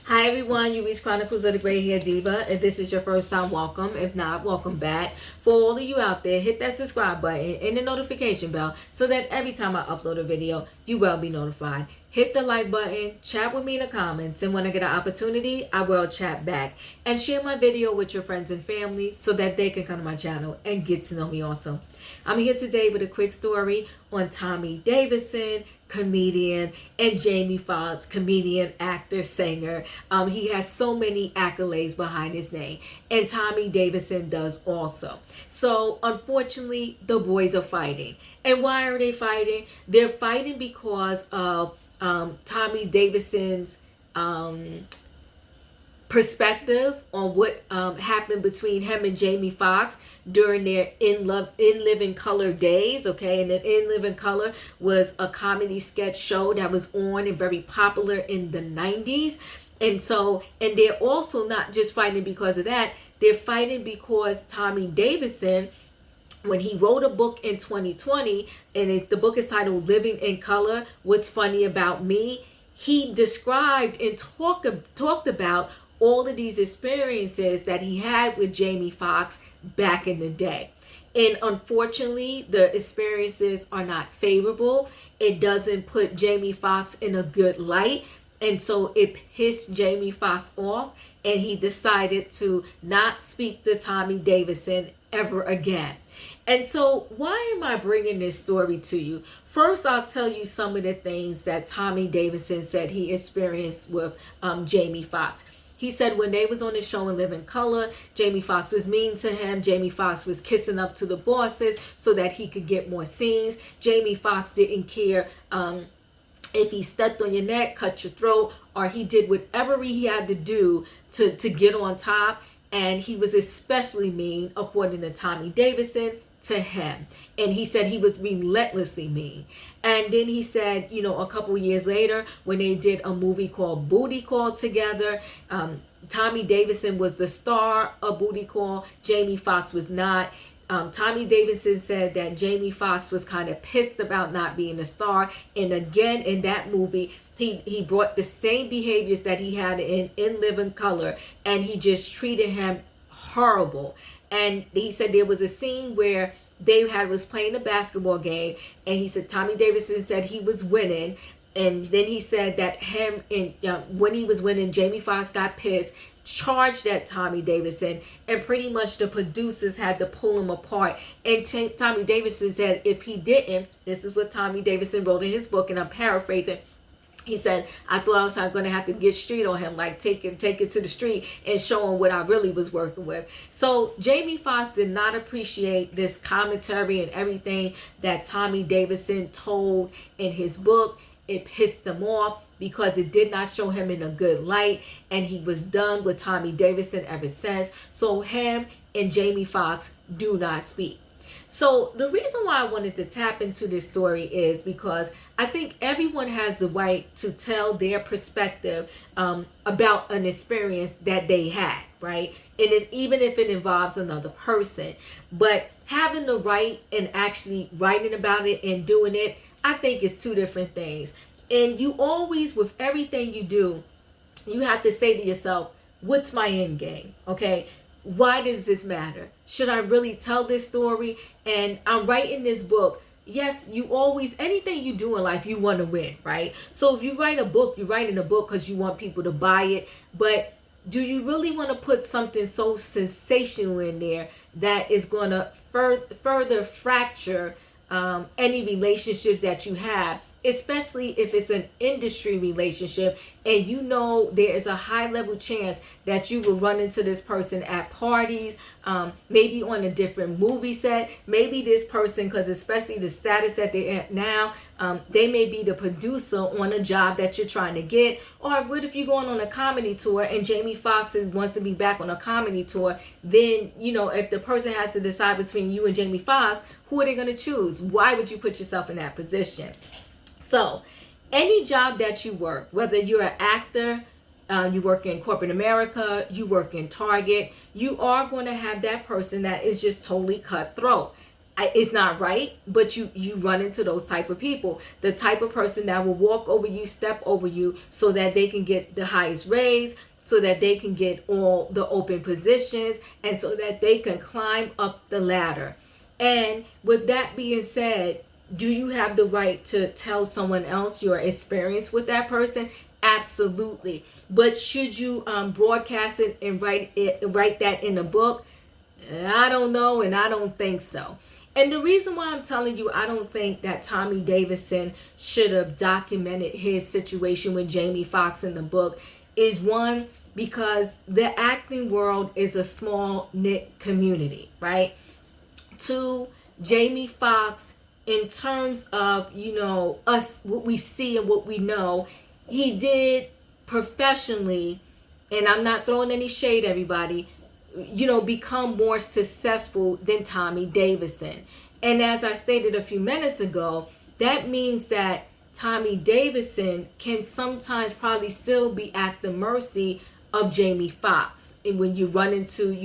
Hi everyone, you reached Chronicles of the Gray Hair Diva. If this is your first time, welcome. If not, welcome back. For all of you out there, hit that subscribe button and the notification bell so that every time I upload a video, you will be notified. Hit the like button, chat with me in the comments, and when I get an opportunity, I will chat back. And share my video with your friends and family so that they can come to my channel and get to know me also. I'm here today with a quick story on Tommy Davidson, comedian, and Jamie Foxx, comedian, actor, singer. He has so many accolades behind his name, and Tommy Davidson does also. So, unfortunately, the boys are fighting. And why are they fighting? They're fighting because of Tommy Davidson's perspective on what happened between him and Jamie Foxx during their In Living Color days. Okay, and then In Living Color was a comedy sketch show that was on and very popular in the 90s. And they're also not just fighting because of that, they're fighting because Tommy Davidson, when he wrote a book in 2020, and the book is titled Living in Color, What's Funny About Me, he described and talked about all of these experiences that he had with Jamie Foxx back in the day. And unfortunately, the experiences are not favorable. It doesn't put Jamie Foxx in a good light. And so it pissed Jamie Foxx off, and he decided to not speak to Tommy Davidson ever again. And so, why am I bringing this story to you? First, I'll tell you some of the things that Tommy Davidson said he experienced with Jamie Foxx. He said when they was on the show In Living Color, Jamie Foxx was mean to him. Jamie Foxx was kissing up to the bosses so that he could get more scenes. Jamie Foxx didn't care if he stepped on your neck, cut your throat, or he did whatever he had to do to get on top. And he was especially mean, according to Tommy Davidson, to him. And he said he was relentlessly mean. And then he said, a couple years later, when they did a movie called Booty Call together, Tommy Davidson was the star of Booty Call. Jamie Foxx was not. Tommy Davidson said that Jamie Foxx was kind of pissed about not being a star. And again, in that movie, he brought the same behaviors that he had in Living Color, and he just treated him horrible. And he said there was a scene where was playing a basketball game, and he said Tommy Davidson said he was winning, and then he said that when he was winning, Jamie Foxx got pissed, charged at Tommy Davidson, and pretty much the producers had to pull him apart. And Tommy Davidson said if he didn't, this is what Tommy Davidson wrote in his book, and I'm paraphrasing. He said, I thought I was going to have to get street on him, like take it to the street and show him what I really was working with. So Jamie Foxx did not appreciate this commentary and everything that Tommy Davidson told in his book. It pissed him off because it did not show him in a good light, and he was done with Tommy Davidson ever since. So him and Jamie Foxx do not speak. So the reason why I wanted to tap into this story is because I think everyone has the right to tell their perspective about an experience that they had, right? And even if it involves another person. But having the right and actually writing about it and doing it, I think is two different things. And you always, with everything you do, you have to say to yourself, what's my end game? Okay? Why does this matter? Should I really tell this story? And I'm writing this book. Yes, anything you do in life, you want to win, right? So if you write a book, you're writing a book because you want people to buy it. But do you really want to put something so sensational in there that is going to further fracture any relationships that you have, especially if it's an industry relationship and there is a high level chance that you will run into this person at parties, maybe on a different movie set. Maybe this person, because especially the status that they're at now, they may be the producer on a job that you're trying to get. Or what if you're going on a comedy tour and Jamie Foxx wants to be back on a comedy tour? Then, if the person has to decide between you and Jamie Foxx, who are they going to choose? Why would you put yourself in that position? So, any job that you work, whether you're an actor, you work in corporate America, you work in Target, you are going to have that person that is just totally cutthroat. it's not right, but you run into those type of people, the type of person that will walk over you, step over you, so that they can get the highest raise, so that they can get all the open positions, and so that they can climb up the ladder. And with that being said, do you have the right to tell someone else your experience with that person? Absolutely. But should you broadcast it and write that in a book? I don't know, and I don't think so. And the reason why I'm telling you I don't think that Tommy Davidson should have documented his situation with Jamie Foxx in the book is, one, because the acting world is a small knit community, right? Two, Jamie Foxx, in terms of, us, what we see and what we know, he did professionally, and I'm not throwing any shade, everybody, become more successful than Tommy Davidson. And as I stated a few minutes ago, that means that Tommy Davidson can sometimes probably still be at the mercy of Jamie Foxx. And when you run into,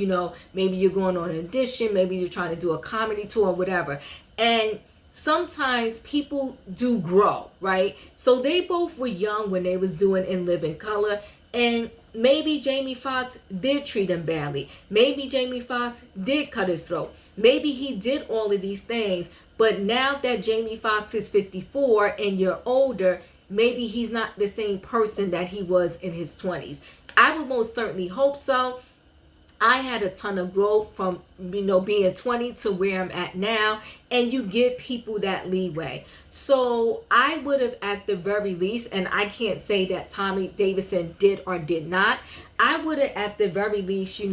maybe you're going on an audition, maybe you're trying to do a comedy tour or whatever. And sometimes people do grow, right? So they both were young when they was doing In Living Color, and maybe Jamie Foxx did treat him badly. Maybe Jamie Foxx did cut his throat. Maybe he did all of these things, but now that Jamie Foxx is 54 and you're older, maybe he's not the same person that he was in his 20s. I would most certainly hope so. I had a ton of growth from, being 20 to where I'm at now, and you give people that leeway. So I would have, at the very least, and I can't say that Tommy Davidson did or did not, I would have at the very least,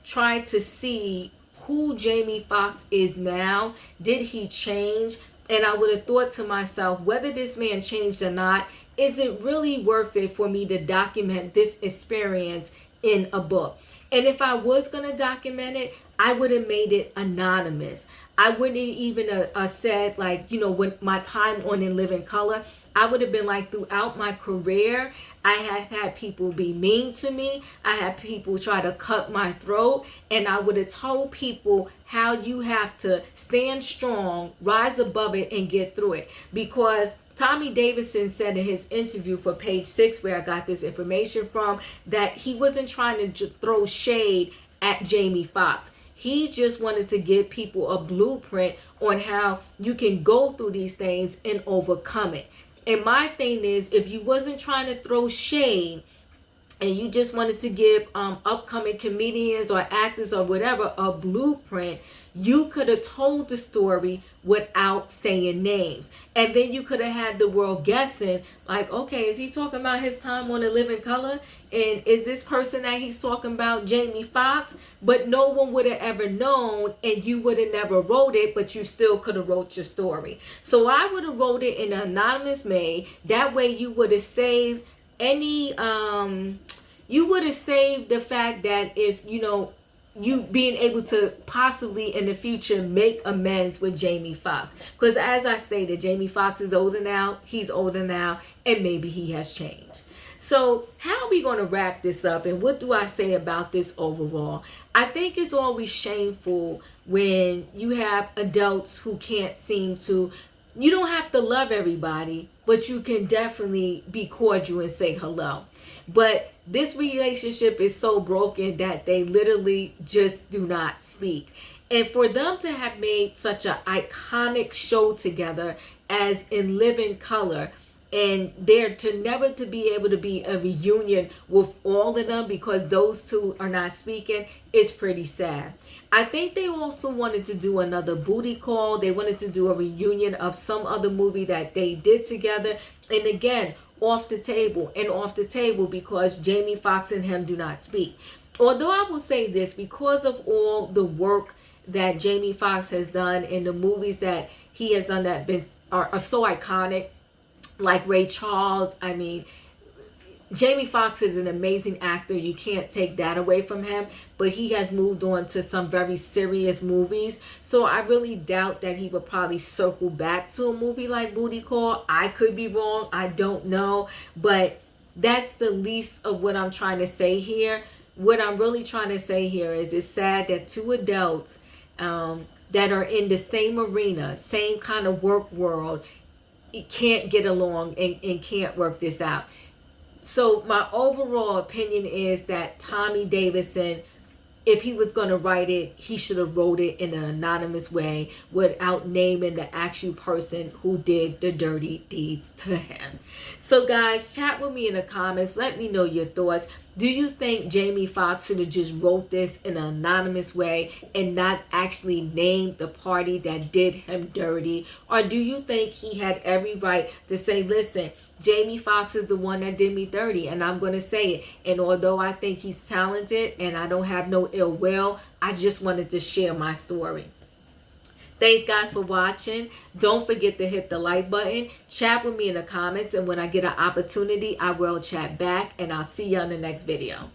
tried to see who Jamie Foxx is now. Did he change? And I would have thought to myself, whether this man changed or not, is it really worth it for me to document this experience in a book? And if I was going to document it, I would have made it anonymous. I wouldn't even said, when my time on In Living Color, I would have been like, throughout my career, I have had people be mean to me. I had people try to cut my throat. And I would have told people how you have to stand strong, rise above it, and get through it. Because Tommy Davidson said in his interview for Page 6, where I got this information from, that he wasn't trying to throw shade at Jamie Foxx. He just wanted to give people a blueprint on how you can go through these things and overcome it. And my thing is, if you wasn't trying to throw shade and you just wanted to give upcoming comedians or actors or whatever a blueprint, you could have told the story without saying names. And then you could have had the world guessing, like, okay, is he talking about his time on In Living Color? And is this person that he's talking about Jamie Foxx? But no one would have ever known, and you would have never wrote it, but you still could have wrote your story. So I would have wrote it in an anonymous way. That way you would have saved any, you would have saved the fact that if, you being able to possibly in the future make amends with Jamie Foxx. Because as I stated, Jamie Foxx is older now, he's older now, and maybe he has changed. So how are we going to wrap this up, and what do I say about this overall? I think it's always shameful when you have adults who can't seem to, you don't have to love everybody, but you can definitely be cordial and say hello. But this relationship is so broken that they literally just do not speak. And for them to have made such an iconic show together as In Living Color, and there to never to be able to be a reunion with all of them because those two are not speaking, is pretty sad. I think they also wanted to do another booty call. They wanted to do a reunion of some other movie that they did together. And again, off the table because Jamie Foxx and him do not speak. Although I will say this, because of all the work that Jamie Foxx has done in the movies that he has done that are so iconic, like Ray Charles, I mean, Jamie Foxx is an amazing actor. You can't take that away from him. But he has moved on to some very serious movies. So I really doubt that he would probably circle back to a movie like Booty Call. I could be wrong. I don't know. But that's the least of what I'm trying to say here. What I'm really trying to say here is it's sad that two adults that are in the same arena, same kind of work world, can't get along and can't work this out. So my overall opinion is that Tommy Davidson, if he was going to write it, he should have wrote it in an anonymous way without naming the actual person who did the dirty deeds to him. So guys, chat with me in the comments. Let me know your thoughts. Do you think Jamie Foxx should have just wrote this in an anonymous way and not actually named the party that did him dirty? Or do you think he had every right to say, listen, Jamie Foxx is the one that did me dirty, and I'm going to say it. And although I think he's talented and I don't have no ill will, I just wanted to share my story. Thanks guys for watching. Don't forget to hit the like button. Chat with me in the comments, and when I get an opportunity, I will chat back, and I'll see you on the next video.